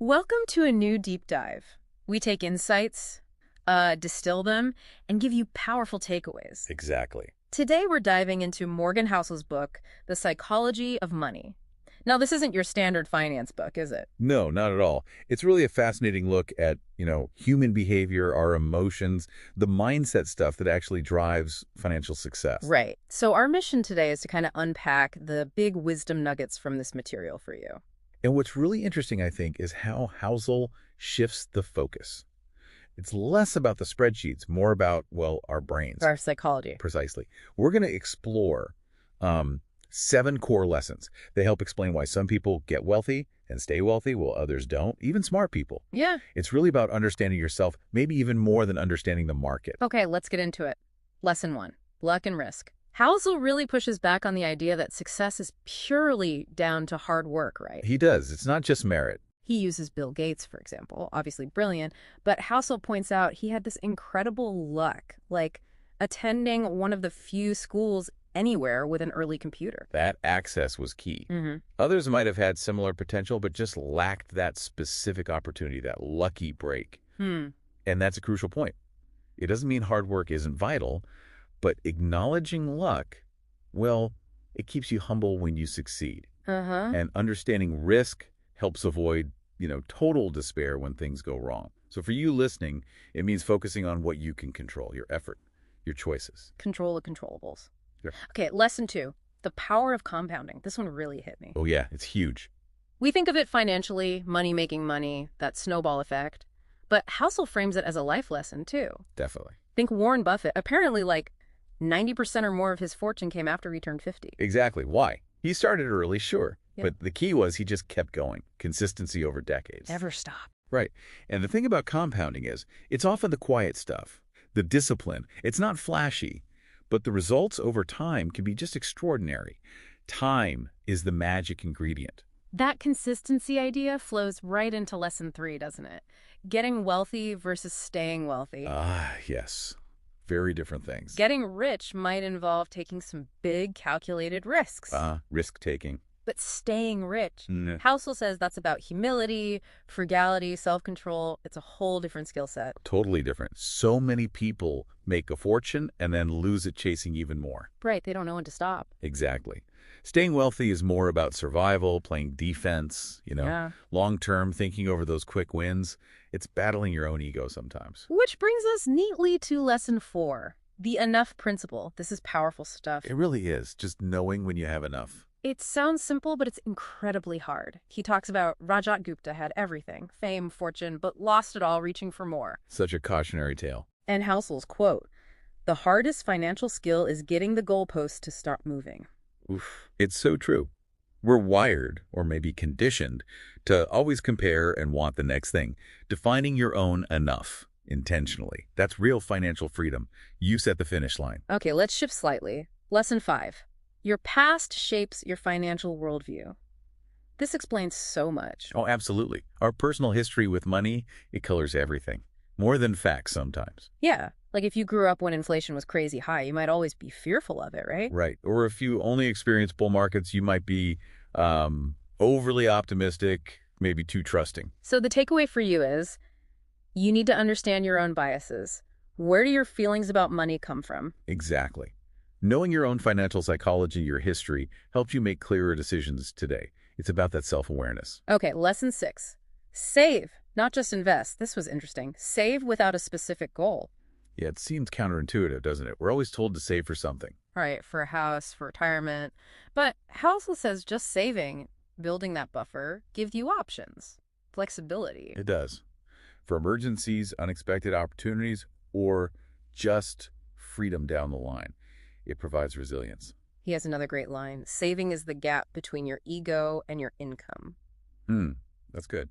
Welcome to a new deep dive. We take insights, distill them, and give you powerful takeaways. Exactly. Today we're diving into Morgan Housel's book, The Psychology of Money. Now, this isn't your standard finance book, is it? No, not at all. It's really a fascinating look at, human behavior, our emotions, the mindset stuff that actually drives financial success. Right. So our mission today is to kind of unpack the big wisdom nuggets from this material for you. And what's really interesting, I think, is how Housel shifts the focus. It's less about the spreadsheets, more about, well, our brains. Our psychology. Precisely. We're going to explore 7 core lessons. They help explain why some people get wealthy and stay wealthy while others don't, even smart people. Yeah. It's really about understanding yourself, maybe even more than understanding the market. Okay, let's get into it. Lesson 1, luck and risk. Housel really pushes back on the idea that success is purely down to hard work, right? He does. It's not just merit. He uses Bill Gates, for example, obviously brilliant, but Housel points out he had this incredible luck, like attending one of the few schools anywhere with an early computer. That access was key. Mm-hmm. Others might have had similar potential, but just lacked that specific opportunity, that lucky break. And that's a crucial point. It doesn't mean hard work isn't vital, but acknowledging luck, well, it keeps you humble when you succeed. And understanding risk helps avoid, total despair when things go wrong. So for you listening, it means focusing on what you can control, your effort, your choices. Control the controllables. Sure. Okay, lesson 2, the power of compounding. This one really hit me. Oh yeah, it's huge. We think of it financially, money making money, that snowball effect. But Housel frames it as a life lesson, too. Definitely. Think Warren Buffett. Apparently, 90% or more of his fortune came after he turned 50. Exactly. Why? He started early, sure. Yep. But the key was he just kept going. Consistency over decades. Never stop. Right. And the thing about compounding is, it's often the quiet stuff, the discipline. It's not flashy, but the results over time can be just extraordinary. Time is the magic ingredient. That consistency idea flows right into lesson 3, doesn't it? Getting wealthy versus staying wealthy. Yes. Very different things. Getting rich might involve taking some big calculated risks. Risk-taking. But staying rich, Mm. Housel says that's about humility, frugality, self-control. It's a whole different skill set. Totally different. So many people make a fortune and then lose it chasing even more. Right, they don't know when to stop. Exactly. Staying wealthy is more about survival, playing defense, Yeah. long-term, thinking over those quick wins. It's battling your own ego sometimes. Which brings us neatly to lesson 4, the enough principle. This is powerful stuff. It really is, just knowing when you have enough. It sounds simple, but it's incredibly hard. He talks about Rajat Gupta had everything, fame, fortune, but lost it all reaching for more. Such a cautionary tale. And Housel's quote, "The hardest financial skill is getting the goalposts to stop moving." Oof. It's so true. We're wired, or maybe conditioned, to always compare and want the next thing. Defining your own enough intentionally. That's real financial freedom. You set the finish line. Okay, let's shift slightly. Lesson 5. Your past shapes your financial worldview. This explains so much. Oh, absolutely. Our personal history with money, it colors everything. More than facts sometimes. Yeah, like if you grew up when inflation was crazy high, you might always be fearful of it, right? Right. Or if you only experience bull markets, you might be overly optimistic, maybe too trusting. So the takeaway for you is you need to understand your own biases. Where do your feelings about money come from? Exactly. Knowing your own financial psychology, your history, helps you make clearer decisions today. It's about that self-awareness. Okay, lesson 6. Save, not just invest. This was interesting. Save without a specific goal. Yeah, it seems counterintuitive, doesn't it? We're always told to save for something. Right, for a house, for retirement. But Housel says just saving, building that buffer, gives you options, flexibility. It does. For emergencies, unexpected opportunities, or just freedom down the line. It provides resilience. He has another great line. Saving is the gap between your ego and your income. That's good.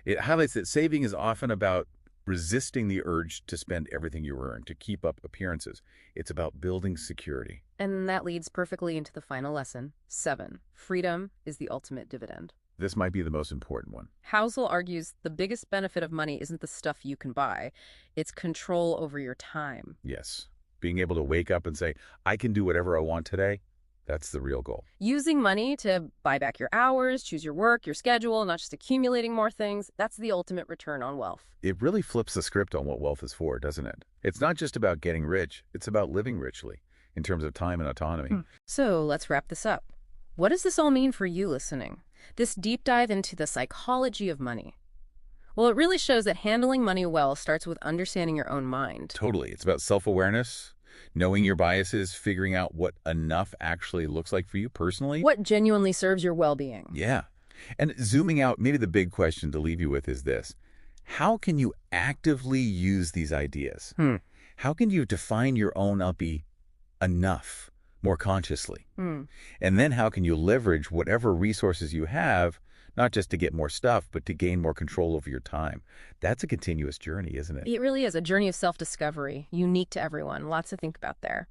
It highlights that saving is often about resisting the urge to spend everything you earn, to keep up appearances. It's about building security. And that leads perfectly into the final lesson. 7. Freedom is the ultimate dividend. This might be the most important one. Housel argues the biggest benefit of money isn't the stuff you can buy. It's control over your time. Yes. Being able to wake up and say, I can do whatever I want today, That's the real goal. Using money to buy back your hours, choose your work, your schedule, not just accumulating more things, that's the ultimate return on wealth. It really flips the script on what wealth is for, doesn't it? It's not just about getting rich, it's about living richly in terms of time and autonomy. So let's wrap this up. What does this all mean for you listening? This deep dive into the psychology of money. Well, it really shows that handling money well starts with understanding your own mind. Totally. It's about self-awareness, knowing your biases, figuring out what enough actually looks like for you personally. What genuinely serves your well-being? Yeah. And zooming out, maybe the big question to leave you with is this. How can you actively use these ideas? How can you define your own uppy enough more consciously? And then how can you leverage whatever resources you have, not just to get more stuff, but to gain more control over your time? That's a continuous journey, isn't it? It really is a journey of self-discovery, unique to everyone. Lots to think about there.